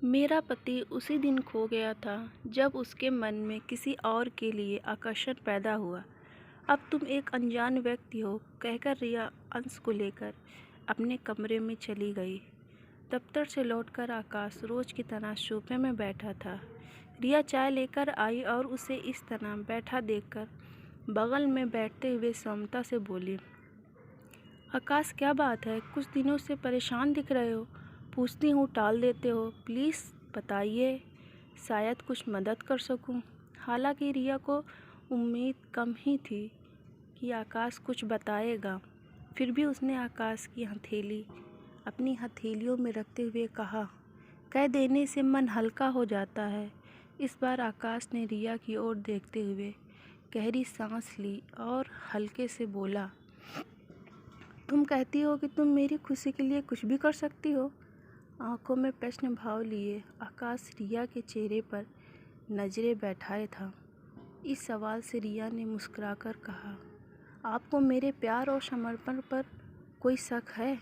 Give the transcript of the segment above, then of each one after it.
मेरा पति उसी दिन खो गया था जब उसके मन में किसी और के लिए आकर्षण पैदा हुआ। अब तुम एक अनजान व्यक्ति हो, कहकर रिया अंश को लेकर अपने कमरे में चली गई। दफ्तर से लौटकर आकाश रोज की तरह सोफे में बैठा था। रिया चाय लेकर आई और उसे इस तरह बैठा देखकर बगल में बैठते हुए समता से बोली, आकाश क्या बात है, कुछ दिनों से परेशान दिख रहे हो। पूछती हूँ टाल देते हो, प्लीज़ बताइए, शायद कुछ मदद कर सकूँ। हालांकि रिया को उम्मीद कम ही थी कि आकाश कुछ बताएगा, फिर भी उसने आकाश की हथेली अपनी हथेलियों में रखते हुए कहा, कह देने से मन हल्का हो जाता है। इस बार आकाश ने रिया की ओर देखते हुए गहरी सांस ली और हल्के से बोला, तुम कहती हो कि तुम मेरी खुशी के लिए कुछ भी कर सकती हो। आंखों में प्रश्न भाव लिए आकाश रिया के चेहरे पर नजरें बैठाए था। इस सवाल से रिया ने मुस्कुराकर कहा, आपको मेरे प्यार और समर्पण पर कोई शक है?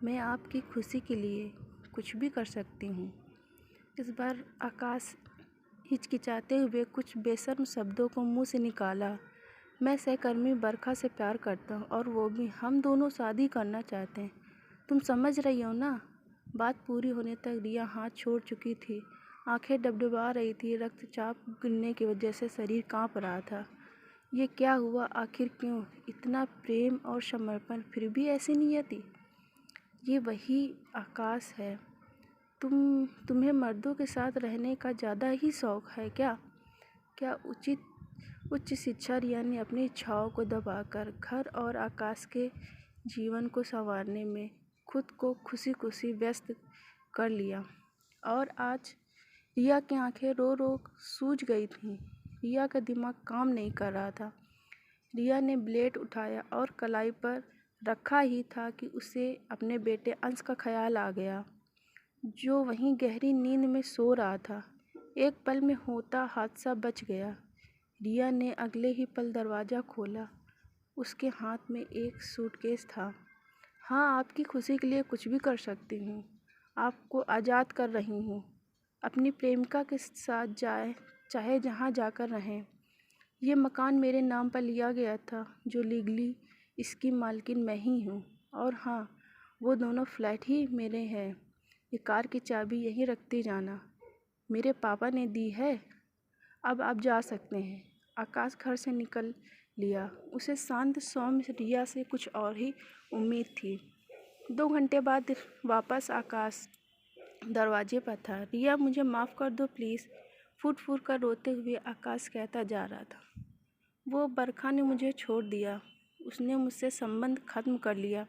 मैं आपकी खुशी के लिए कुछ भी कर सकती हूँ। इस बार आकाश हिचकिचाते हुए कुछ बेशर्म शब्दों को मुंह से निकाला, मैं सहकर्मी बरखा से प्यार करता हूँ और वो भी हम दोनों शादी करना चाहते हैं। तुम समझ रही हो ना? बात पूरी होने तक रिया हाथ छोड़ चुकी थी। आंखें डबडबा रही थी, रक्तचाप गिरने की वजह से शरीर कांप रहा था। ये क्या हुआ? आखिर क्यों इतना प्रेम और समर्पण, फिर भी ऐसी नियति? ये वही आकाश है। तुम्हें मर्दों के साथ रहने का ज़्यादा ही शौक है क्या? उच्च शिक्षा। रिया ने अपनी इच्छाओं को दबाकर घर और आकाश के जीवन को संवारने में खुद को खुशी खुशी व्यस्त कर लिया। और आज रिया की आंखें रो रो सूज गई थीं। रिया का दिमाग काम नहीं कर रहा था। रिया ने ब्लेड उठाया और कलाई पर रखा ही था कि उसे अपने बेटे अंश का ख्याल आ गया, जो वहीं गहरी नींद में सो रहा था। एक पल में होता हादसा बच गया। रिया ने अगले ही पल दरवाज़ा खोला। उसके हाथ में एक सूटकेस था। हाँ, आपकी खुशी के लिए कुछ भी कर सकती हूँ। आपको आज़ाद कर रही हूँ। अपनी प्रेमिका के साथ चाहे जहाँ जाकर रहें। ये मकान मेरे नाम पर लिया गया था, जो लीगली इसकी मालकिन मैं ही हूँ। और हाँ, वो दोनों फ्लैट ही मेरे हैं। ये कार की चाबी यहीं रखती जाना, मेरे पापा ने दी है। अब आप जा सकते हैं। आकाश घर से निकल लिया। उसे शांत सौम्य रिया से कुछ और ही उम्मीद थी। 2 घंटे बाद वापस आकाश दरवाजे पर था। रिया, मुझे माफ़ कर दो प्लीज़, फूट फूट कर रोते हुए आकाश कहता जा रहा था। वो बरखा ने मुझे छोड़ दिया, उसने मुझसे संबंध खत्म कर लिया।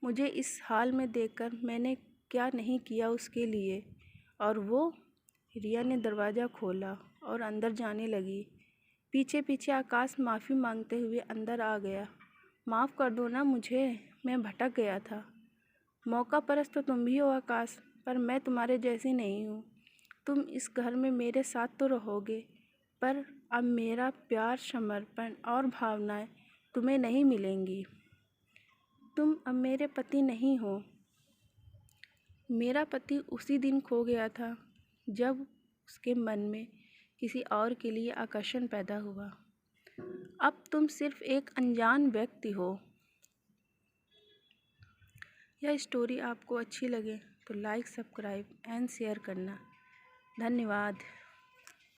मुझे इस हाल में देखकर मैंने क्या नहीं किया उसके लिए। और वो, रिया ने दरवाज़ा खोला और अंदर जाने लगी। पीछे पीछे आकाश माफ़ी मांगते हुए अंदर आ गया। माफ़ कर दो ना मुझे, मैं भटक गया था। मौका परस्त तो तुम भी हो आकाश, पर मैं तुम्हारे जैसी नहीं हूँ। तुम इस घर में मेरे साथ तो रहोगे, पर अब मेरा प्यार, समर्पण और भावनाएं तुम्हें नहीं मिलेंगी। तुम अब मेरे पति नहीं हो। मेरा पति उसी दिन खो गया था जब उसके मन में किसी और के लिए आकर्षण पैदा हुआ। अब तुम सिर्फ एक अनजान व्यक्ति हो। यह स्टोरी आपको अच्छी लगे तो लाइक, सब्सक्राइब एंड शेयर करना। धन्यवाद।